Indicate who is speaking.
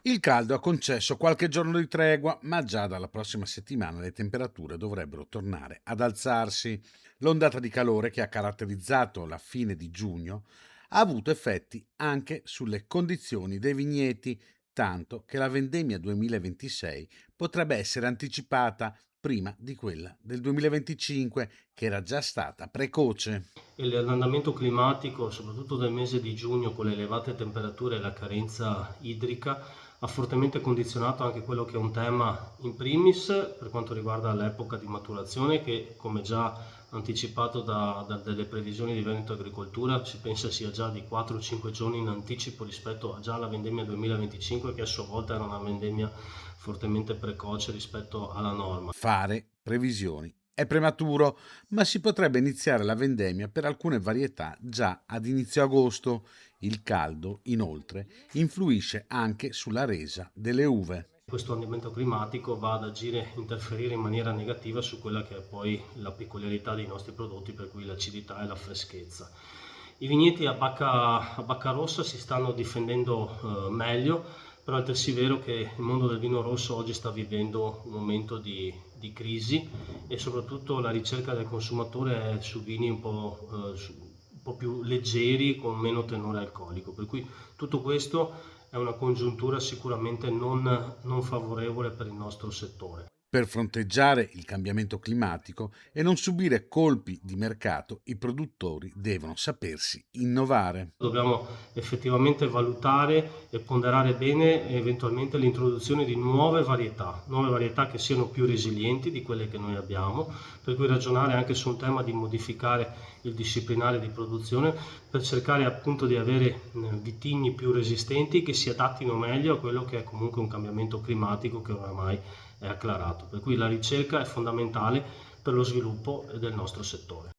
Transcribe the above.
Speaker 1: Il caldo ha concesso qualche giorno di tregua, ma già dalla prossima settimana le temperature dovrebbero tornare ad alzarsi. L'ondata di calore che ha caratterizzato la fine di giugno ha avuto effetti anche sulle condizioni dei vigneti, tanto che la vendemmia 2026 potrebbe essere anticipata prima di quella del 2025, che era già stata precoce.
Speaker 2: E l'andamento climatico, soprattutto del mese di giugno, con le elevate temperature e la carenza idrica, ha fortemente condizionato anche quello che è un tema in primis per quanto riguarda l'epoca di maturazione, che come già anticipato da delle previsioni di Veneto Agricoltura si pensa sia già di 4-5 giorni in anticipo rispetto a già alla vendemmia 2025, che a sua volta era una vendemmia fortemente precoce rispetto alla norma.
Speaker 1: Fare previsioni è prematuro, ma si potrebbe iniziare la vendemmia per alcune varietà già ad inizio agosto. Il caldo, inoltre, influisce anche sulla resa delle uve.
Speaker 2: Questo andamento climatico va ad agire, interferire in maniera negativa su quella che è poi la peculiarità dei nostri prodotti, per cui l'acidità e la freschezza. I vigneti a bacca rossa si stanno difendendo meglio, però è altresì vero che il mondo del vino rosso oggi sta vivendo un momento di crisi e soprattutto la ricerca del consumatore è su vini un po' più leggeri, con meno tenore alcolico, per cui tutto questo è una congiuntura sicuramente non favorevole per il nostro settore.
Speaker 1: Per fronteggiare il cambiamento climatico e non subire colpi di mercato, i produttori devono sapersi innovare.
Speaker 2: Dobbiamo effettivamente valutare e ponderare bene eventualmente l'introduzione di nuove varietà che siano più resilienti di quelle che noi abbiamo, per cui ragionare anche su un tema di modificare il disciplinare di produzione per cercare appunto di avere vitigni più resistenti che si adattino meglio a quello che è comunque un cambiamento climatico che oramai è acclarato. Per cui la ricerca è fondamentale per lo sviluppo del nostro settore.